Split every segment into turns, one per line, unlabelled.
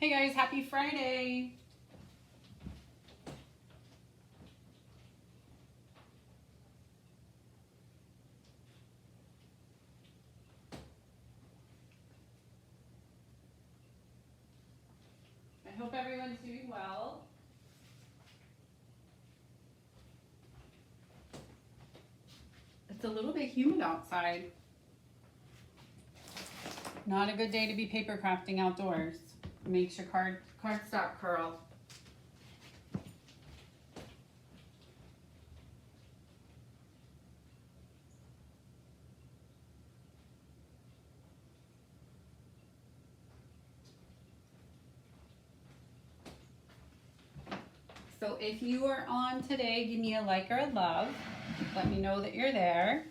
Hey guys, happy Friday. I hope everyone's doing well. It's a little bit humid outside. Not a good day to be paper crafting outdoors. Makes your cardstock curl. So if you are on today, give me a like or a love. Let me know that you're there.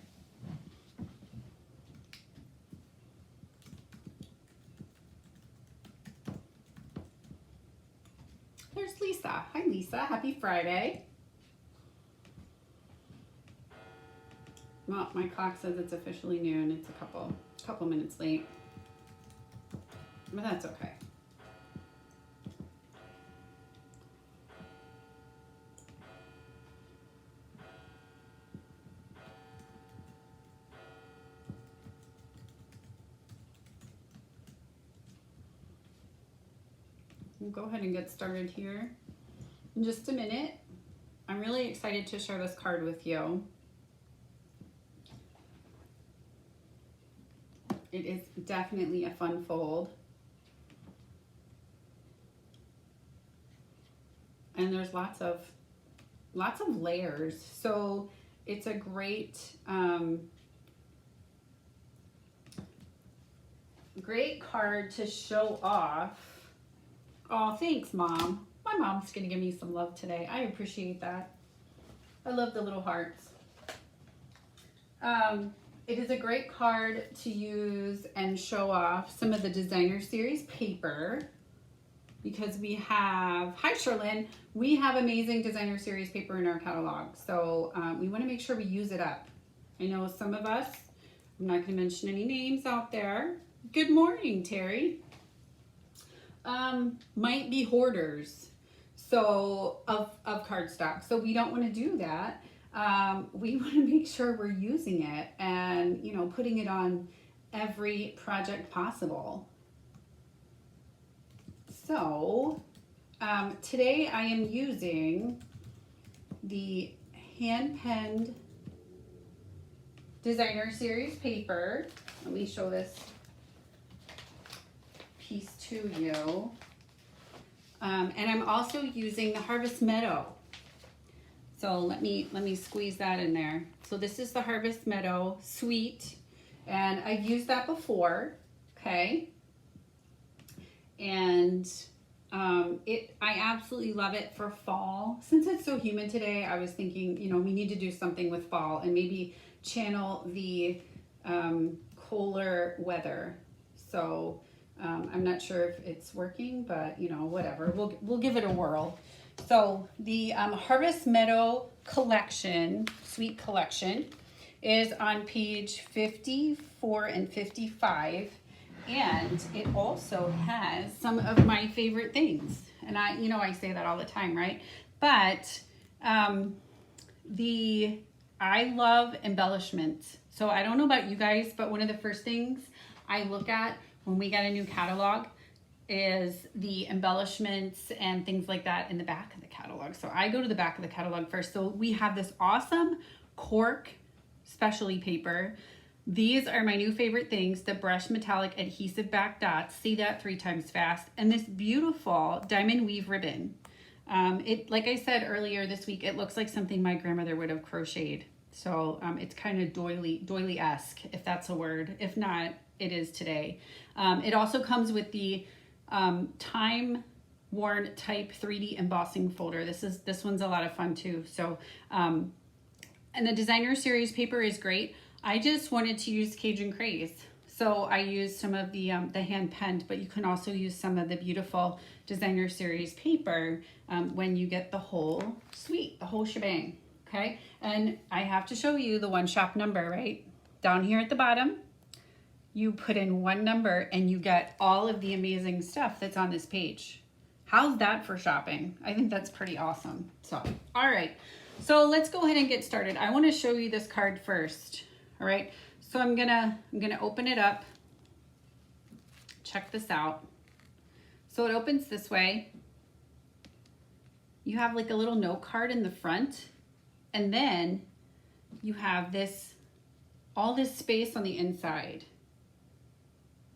There's Lisa. Hi Lisa, happy Friday. Well, my clock says it's officially noon. It's a couple minutes late, but that's okay. We'll go ahead and get started here in just a minute. I'm really excited to share this card with you. It is definitely a fun fold. And there's lots of layers. So it's a great great card to show off. Oh, thanks, Mom. My mom's gonna give me some love today. I appreciate that. I love the little hearts. It is a great card to use and show off some of the designer series paper because we have, hi Sherlyn, we have amazing designer series paper in our catalog. So we wanna make sure we use it up. I know some of us, I'm not gonna mention any names out there. Good morning, Terry. Might be hoarders so of cardstock, so we don't want to do that. We want to make sure we're using it and putting it on every project possible. So today I am using the hand-penned designer series paper. Let me show this piece to you. And I'm also using the Harvest Meadow. So let me squeeze that in there. So this is the Harvest Meadow Sweet, and I've used that before, okay? And I absolutely love it for fall. Since it's so humid today, I was thinking, we need to do something with fall and maybe channel the cooler weather. So I'm not sure if it's working, but whatever. We'll give it a whirl. So the Harvest Meadow collection, Sweet Collection, is on page 54 and 55, and it also has some of my favorite things. And I say that all the time, right? But I love embellishments. So I don't know about you guys, but one of the first things I look at when we get a new catalog is the embellishments and things like that in the back of the catalog. So I go to the back of the catalog first. So we have this awesome cork specialty paper. These are my new favorite things, the brushed metallic adhesive back dots. Say that 3 times fast. And this beautiful diamond weave ribbon. Like I said earlier this week, it looks like something my grandmother would have crocheted. So it's kind of doily-esque, if that's a word. If not, it is today. It also comes with the time-worn type 3D embossing folder. This one's a lot of fun too. So, and the designer series paper is great. I just wanted to use Cajun Craze. So I used some of the hand penned, but you can also use some of the beautiful designer series paper when you get the whole suite, the whole shebang. Okay, and I have to show you the one shop number right down here at the bottom. you put in one number and you get all of the amazing stuff that's on this page. How's that for shopping? I think that's pretty awesome. So, all right. So let's go ahead and get started. I want to show you this card first. All right. So I'm gonna open it up. Check this out. So it opens this way. You have like a little note card in the front, and then you have this, all this space on the inside.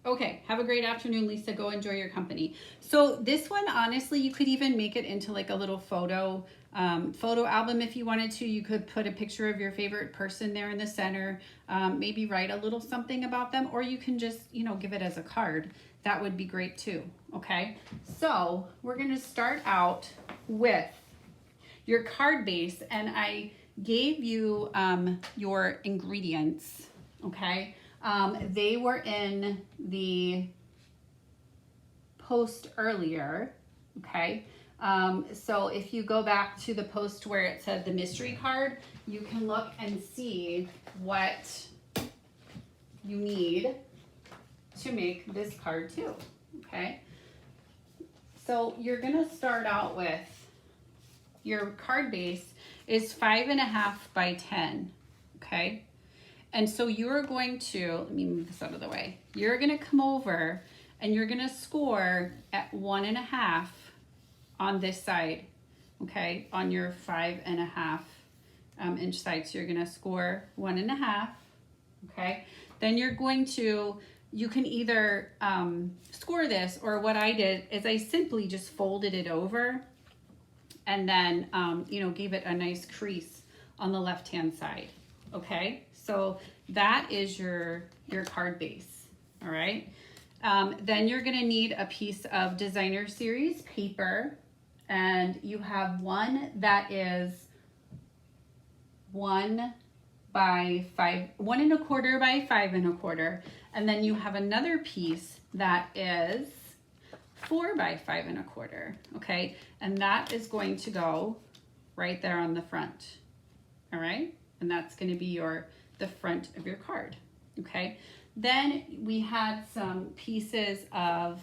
Okay, have a great afternoon, Lisa. Go enjoy your company. So this one, honestly, you could even make it into like a little photo album if you wanted to. You could put a picture of your favorite person there in the center, maybe write a little something about them, or you can just, you know, give it as a card. That would be great too, okay? So we're gonna start out with your card base, and I gave you your ingredients, okay? They were in the post earlier, okay? So if you go back to the post where it said the mystery card, you can look and see what you need to make this card too, okay? So you're gonna start out with, your card base is 5.5 by 10, okay? And so you're going to, let me move this out of the way. You're gonna come over and you're gonna score at 1.5 on this side, okay? On your 5.5 inch side. So you're gonna score 1.5, okay? Then you're going to, you can either score this, or what I did is I simply just folded it over and then, you know, gave it a nice crease on the left-hand side, okay? So that is your card base, all right? Then you're gonna need a piece of designer series paper, and you have one that is 1 by 5, 1.25 by 5.25, and then you have another piece that is 4 by 5.25, okay? And that is going to go right there on the front, all right? And that's gonna be the front of your card, okay? Then we had some pieces of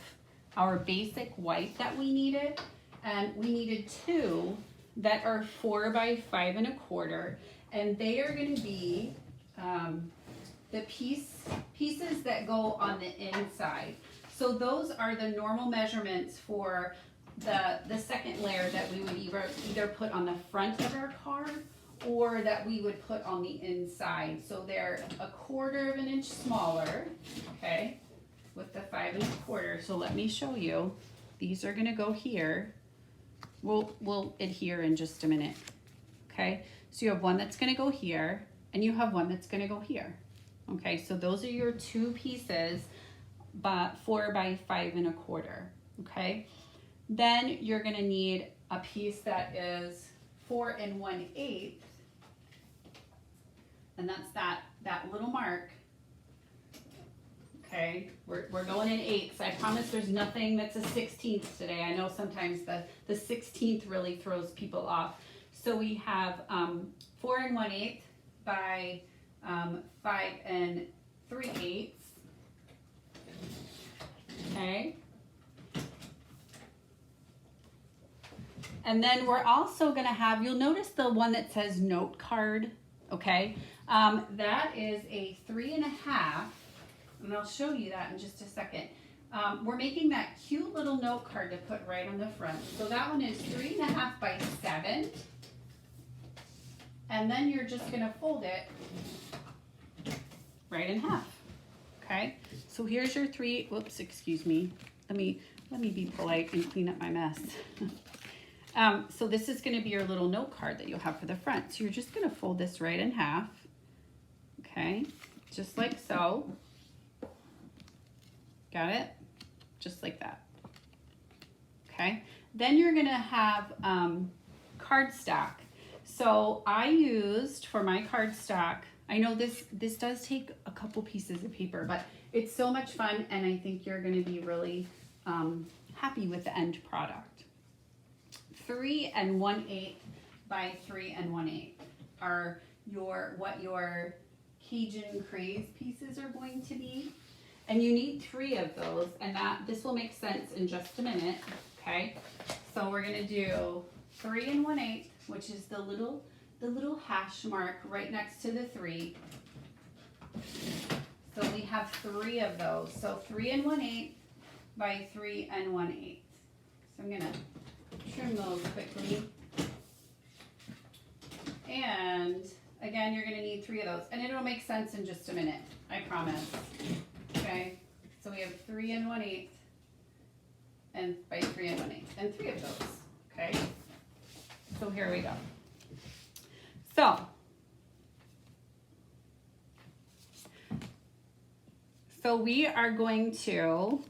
our basic white that we needed, and we needed 2 that are 4 by 5.25, and they are going to be the pieces that go on the inside. So those are the normal measurements for the second layer that we would either put on the front of our card or that we would put on the inside. So they're 1/4 of an inch smaller, okay, with the 5.25. So let me show you. These are gonna go here. We'll adhere in just a minute, okay? So you have one that's gonna go here, and you have one that's gonna go here, okay? So those are your 2 pieces, but 4 by 5.25, okay? Then you're gonna need a piece that is 4 1/8, and that's that little mark. Okay, we're going in 8ths. I promise there's nothing that's a 16th today. I know sometimes the 16th really throws people off. So we have 4 1/8 by 5 3/8. Okay. And then we're also gonna have, you'll notice the one that says note card, okay? That is a 3.5, and I'll show you that in just a second. We're making that cute little note card to put right on the front. So that one is 3.5 by 7. And then you're just gonna fold it right in half, okay? So here's your 3, whoops, excuse me. Let me be polite and clean up my mess. So this is gonna be your little note card that you'll have for the front. So you're just gonna fold this right in half, okay? Just like so. Got it? Just like that, okay? Then you're gonna have cardstock. So I used, for my cardstock, I know this does take a couple pieces of paper, but it's so much fun, and I think you're gonna be really happy with the end product. 3 1/8 by 3 1/8 are what your Cajun craze pieces are going to be. And you need 3 of those, and this will make sense in just a minute, okay? So we're gonna do 3 1/8, which is the little hash mark right next to the 3. So we have 3 of those. So 3 1/8 by 3 1/8. So I'm gonna trim those quickly. And again, you're gonna need 3 of those, and it'll make sense in just a minute, I promise. Okay, so we have 3 1/8 and by 3 1/8 and 3 of those, okay? So here we go. So we are going to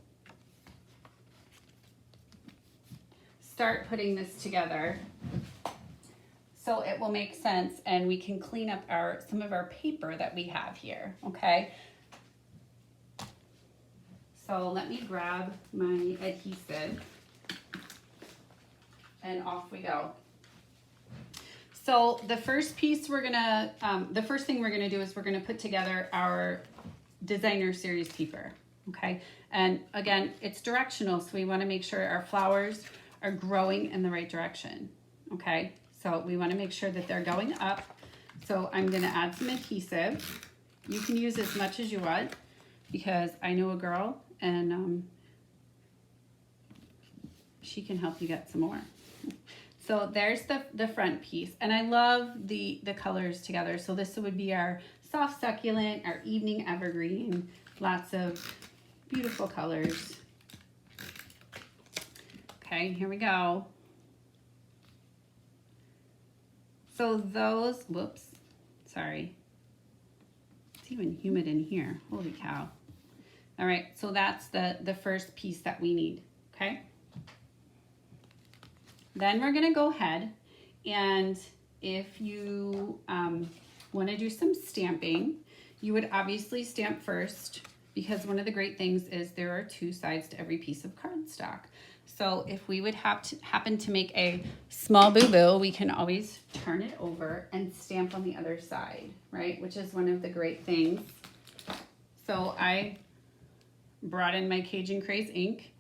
start putting this together so it will make sense and we can clean up some of our paper that we have here, okay? So let me grab my adhesive and off we go. So the first piece the first thing we're gonna do is we're gonna put together our designer series paper, okay? And again, it's directional, so we wanna make sure our flowers are growing in the right direction, okay? So we wanna make sure that they're going up. So I'm gonna add some adhesive. You can use as much as you want because I know a girl and she can help you get some more. So there's the front piece, and I love the colors together. So this would be our soft succulent, our evening evergreen, lots of beautiful colors. Okay, here we go. So those, whoops, sorry. It's even humid in here, holy cow. All right, so that's the first piece that we need, okay? Then we're gonna go ahead, and if you wanna do some stamping, you would obviously stamp first, because one of the great things is there are 2 sides to every piece of cardstock. So if we would happen to make a small boo-boo, we can always turn it over and stamp on the other side, right? Which is one of the great things. So I brought in my Cajun Craze ink,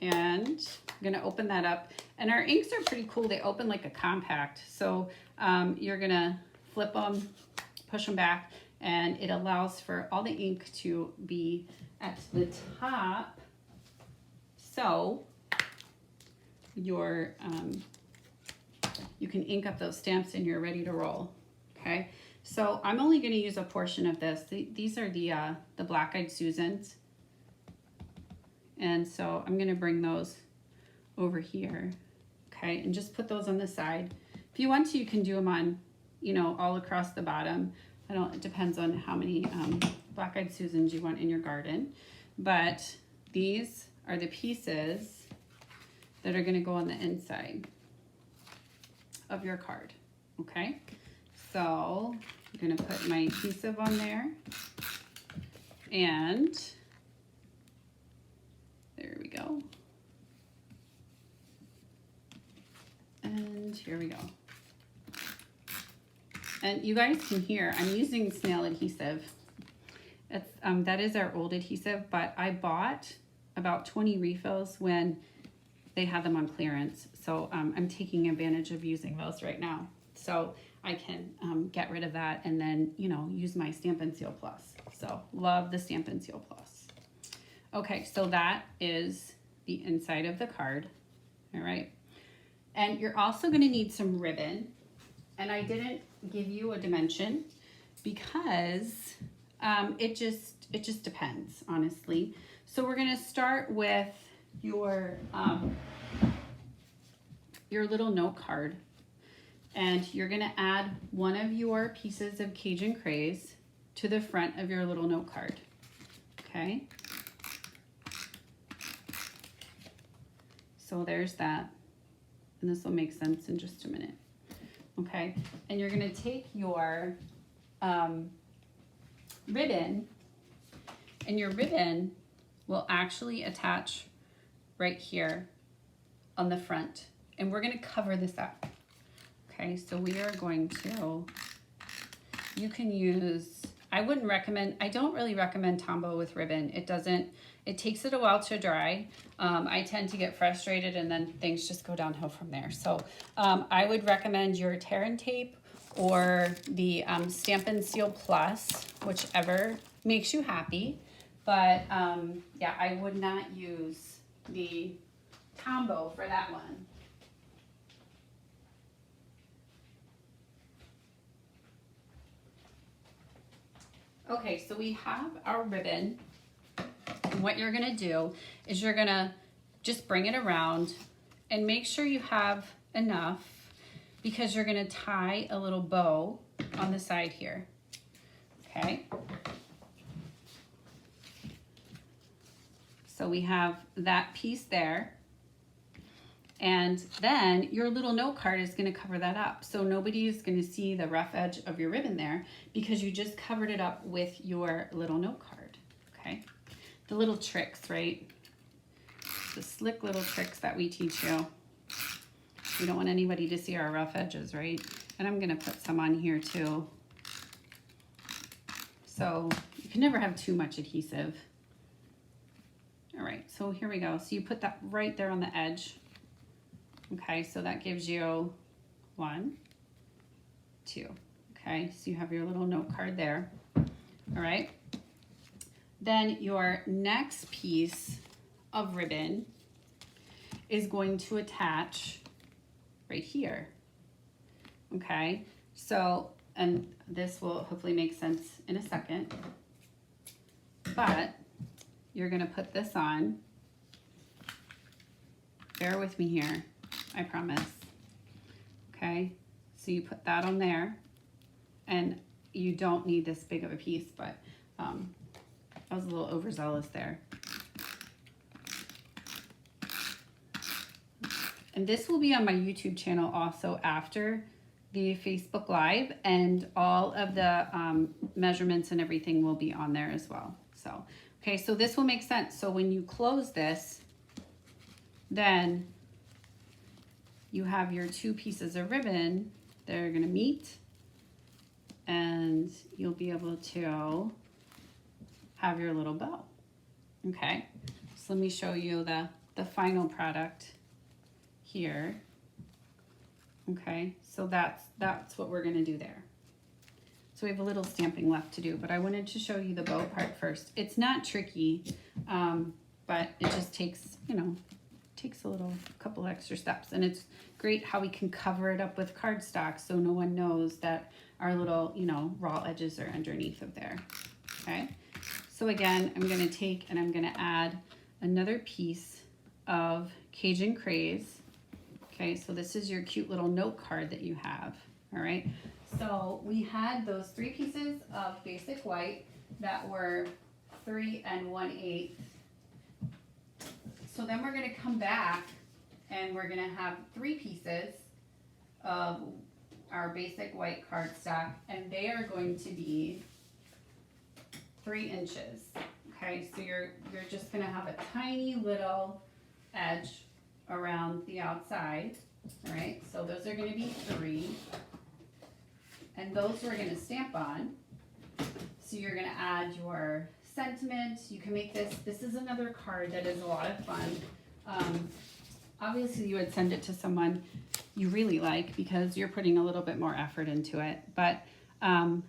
and I'm gonna open that up. And our inks are pretty cool. They open like a compact. So you're gonna flip them, push them back, and it allows for all the ink to be at the top. So you can ink up those stamps and you're ready to roll, okay? So I'm only gonna use a portion of this. These are the Black Eyed Susans. And so I'm gonna bring those over here, okay? And just put those on the side. If you want to, you can do them on, you know, all across the bottom. It depends on how many Black Eyed Susans you want in your garden. But these are the pieces that are gonna go on the inside of your card, okay? So I'm gonna put my adhesive on there, and there we go. And here we go. And you guys can hear, I'm using snail adhesive. It's, that is our old adhesive, but I bought about 20 refills when they had them on clearance. So I'm taking advantage of using those right now. So I can get rid of that and then, you know, use my Stampin' Seal Plus. So love the Stampin' Seal Plus. Okay, so that is the inside of the card, all right? And you're also gonna need some ribbon. And I didn't give you a dimension because it just depends, honestly. So we're gonna start with your little note card, and you're gonna add one of your pieces of Cajun Craze to the front of your little note card, okay? So there's that, and this will make sense in just a minute, okay? And you're gonna take your ribbon, and your ribbon will actually attach right here on the front, and we're gonna cover this up, okay? So we are going to, you can use I wouldn't recommend, I don't really recommend Tombow with ribbon. It takes it a while to dry. I tend to get frustrated and then things just go downhill from there. So I would recommend your tear and tape or the Stamp and Seal Plus, whichever makes you happy. But yeah, I would not use the Tombow for that one. Okay, so we have our ribbon. And what you're gonna do is you're gonna just bring it around and make sure you have enough, because you're gonna tie a little bow on the side here, okay? So we have that piece there. And then your little note card is gonna cover that up. So nobody is gonna see the rough edge of your ribbon there because you just covered it up with your little note card, okay? The little tricks, right? The slick little tricks that we teach you. We don't want anybody to see our rough edges, right? And I'm gonna put some on here too. So you can never have too much adhesive. All right, so here we go. So you put that right there on the edge. Okay, so that gives you 1, 2. Okay, so you have your little note card there. All right. Then your next piece of ribbon is going to attach right here. Okay, so, and this will hopefully make sense in a second, but you're gonna put this on. Bear with me here, I promise. Okay, so you put that on there, and you don't need this big of a piece, but I was a little overzealous there. And this will be on my YouTube channel also after the Facebook Live, and all of the measurements and everything will be on there as well. So, okay, so this will make sense. So when you close this, then you have your 2 pieces of ribbon that are gonna meet, and you'll be able to have your little bow. Okay, so let me show you the final product here. Okay, so that's what we're gonna do there. So we have a little stamping left to do, but I wanted to show you the bow part first. It's not tricky, but it just takes, you know, takes a couple extra steps, and it's great how we can cover it up with cardstock so no one knows that our little, you know, raw edges are underneath of there. Okay, so again, I'm gonna take and I'm gonna add another piece of Cajun Craze. Okay, so this is your cute little note card that you have. All right, so we had those 3 pieces of basic white that were 3 1/8. So then we're gonna come back and we're gonna have 3 pieces of our basic white cardstock, and they are going to be 3 inches. Okay, so you're just gonna have a tiny little edge around the outside. All right, so those are gonna be 3, and those we're gonna stamp on. So you're gonna add your sentiment. You can make this is another card that is a lot of fun. Obviously you would send it to someone you really like because you're putting a little bit more effort into it, but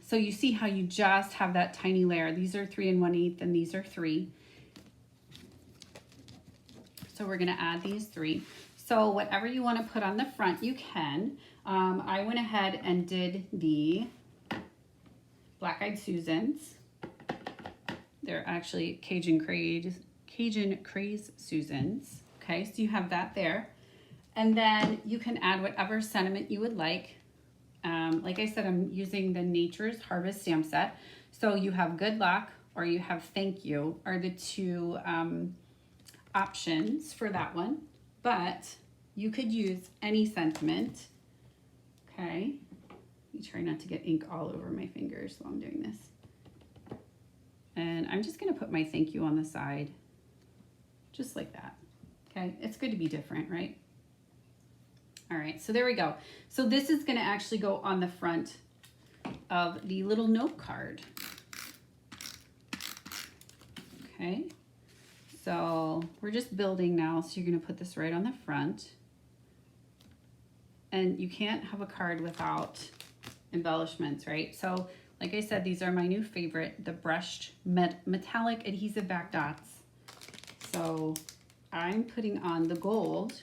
so you see how you just have that tiny layer. These are 3 1/8 and these are 3. So we're gonna add these 3. So whatever you wanna put on the front, you can. I went ahead and did the Black-Eyed Susans. They're actually Cajun Craze Susans. Okay, so you have that there. And then you can add whatever sentiment you would like. Like I said, I'm using the Nature's Harvest stamp set. So you have good luck or you have thank you are the 2 options for that one. But you could use any sentiment. Okay, let me try not to get ink all over my fingers while I'm doing this. And I'm just gonna put my thank you on the side, just like that. Okay, it's good to be different, right? All right, so there we go. So this is gonna actually go on the front of the little note card. Okay, so we're just building now, so you're going to put this right on the front. And you can't have a card without embellishments, right? So like I said, these are my new favorite, the brushed metallic adhesive back dots. So I'm putting on the gold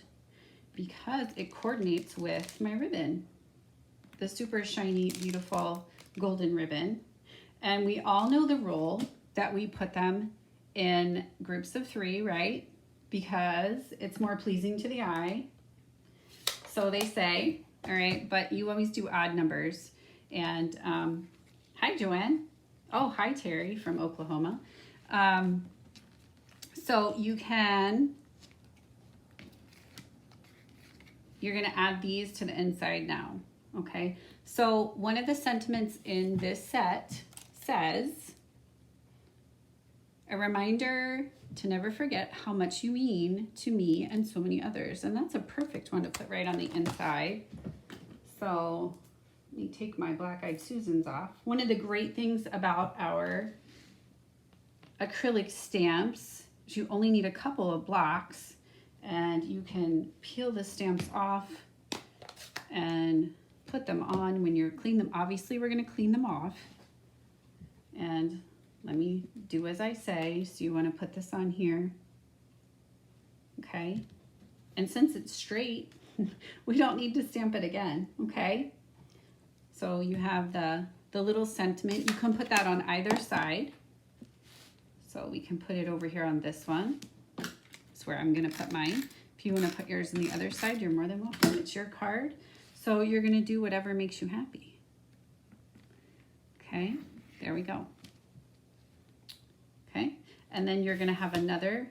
because it coordinates with my ribbon, the super shiny, beautiful golden ribbon. And we all know the rule that we put them in groups of 3, right? Because it's more pleasing to the eye. So they say, all right, but you always do odd numbers. And hi, Joanne. Oh, hi, Terry from Oklahoma. So you're gonna add these to the inside now, okay? So one of the sentiments in this set says, a reminder to never forget how much you mean to me and so many others. And that's a perfect one to put right on the inside. So let me take my Black Eyed Susans off. One of the great things about our acrylic stamps is you only need a couple of blocks, and you can peel the stamps off and put them on when you're cleaning them. Obviously, we're going to clean them off. And let me do as I say. So you want to put this on here. Okay. And since it's straight, we don't need to stamp it again. Okay. So you have the little sentiment. You can put that on either side. So we can put it over here on this one. That's where I'm going to put mine. If you want to put yours on the other side, you're more than welcome. It's your card. So you're going to do whatever makes you happy. Okay. There we go. Okay, and then you're going to have another,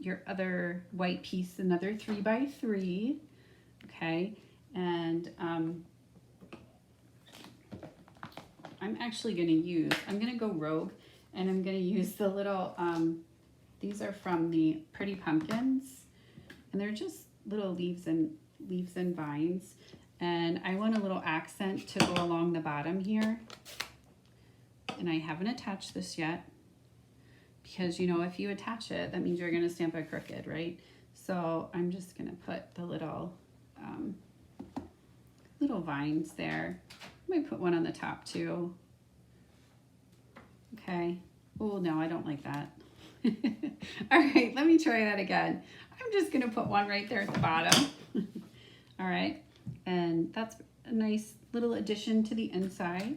your other white piece, another 3x3, okay, and I'm actually going to use, I'm going to go rogue, and I'm going to use the little, these are from the Pretty Pumpkins, and they're just little leaves and vines, and I want a little accent to go along the bottom here, and I haven't attached this yet. Because, you know, if you attach it, that means you're going to stamp it crooked, right? So I'm just going to put the little vines there. I might put one on the top too. Okay. Oh, no, I don't like that. All right, let me try that again. I'm just going to put one right there at the bottom. All right. And that's a nice little addition to the inside.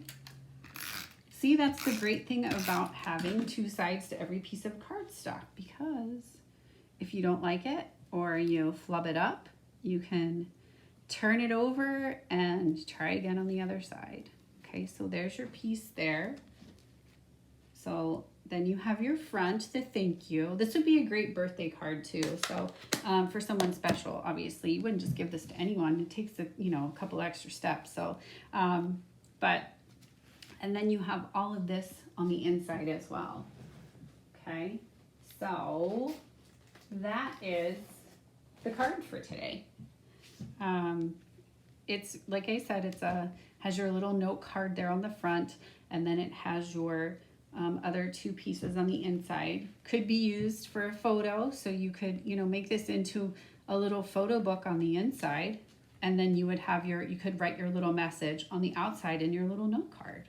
See, that's the great thing about having 2 sides to every piece of cardstock, because if you don't like it or you flub it up, you can turn it over and try again on the other side. Okay, so there's your piece there. So then you have your front, the thank you. This would be a great birthday card too. So for someone special, obviously, you wouldn't just give this to anyone. It takes a couple extra steps. So, and then you have all of this on the inside as well. Okay, so that is the card for today. It's, like I said, has your little note card there on the front, and then it has your other 2 pieces on the inside. Could be used for a photo, so you could, make this into a little photo book on the inside, and then you would have you could write your little message on the outside in your little note card.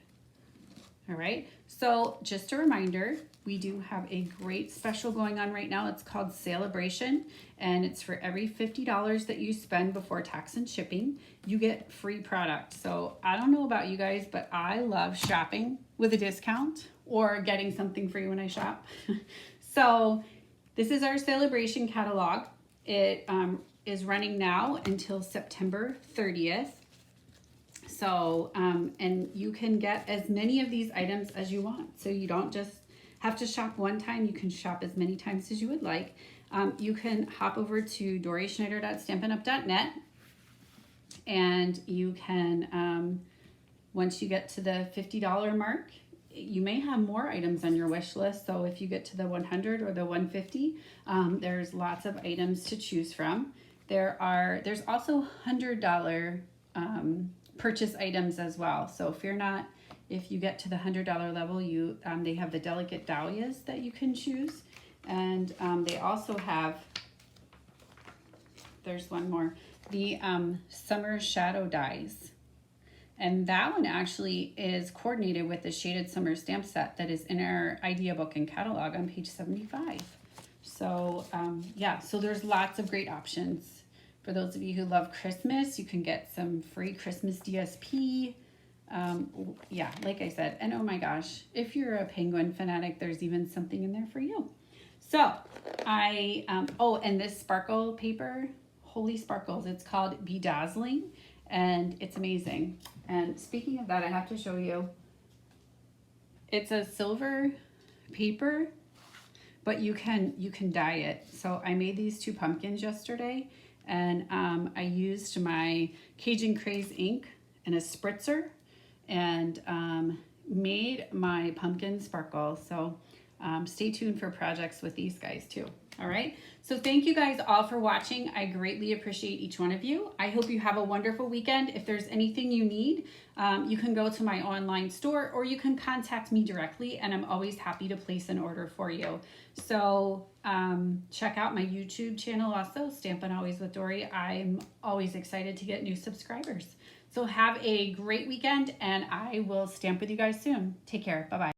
All right, so just a reminder, we do have a great special going on right now. It's called Celebration, and it's for every $50 that you spend before tax and shipping, you get free product. So I don't know about you guys, but I love shopping with a discount or getting something free when I shop. So this is our Celebration catalog. It is running now until September 30th. So, and you can get as many of these items as you want. So you don't just have to shop one time. You can shop as many times as you would like. You can hop over to dorieschneider.stampinup.net, and you can, once you get to the $50 mark, you may have more items on your wish list. So if you get to the 100 or the 150, there's lots of items to choose from. There's also $100 purchase items as well. So if you're not If you get to the $100 level, they have the delicate dahlias that you can choose. And they also have, there's one more, the summer shadow dies. And that one actually is coordinated with the shaded summer stamp set that is in our idea book and catalog on page 75. So yeah, so there's lots of great options. For those of you who love Christmas, you can get some free Christmas DSP. Yeah, like I said, and oh my gosh, if you're a penguin fanatic, there's even something in there for you. So oh, and this sparkle paper, holy sparkles, it's called Bedazzling, and it's amazing. And speaking of that, I have to show you, it's a silver paper, but you can dye it. So I made these 2 pumpkins yesterday, and I used my Cajun Craze ink in a spritzer and made my pumpkin sparkle. So stay tuned for projects with these guys too. All right, so thank you guys all for watching. I greatly appreciate each one of you. I hope you have a wonderful weekend. If there's anything you need, you can go to my online store or you can contact me directly, and I'm always happy to place an order for you. So check out my YouTube channel also, Stampin' Always with Dory. I'm always excited to get new subscribers. So have a great weekend, and I will stamp with you guys soon. Take care. Bye-bye.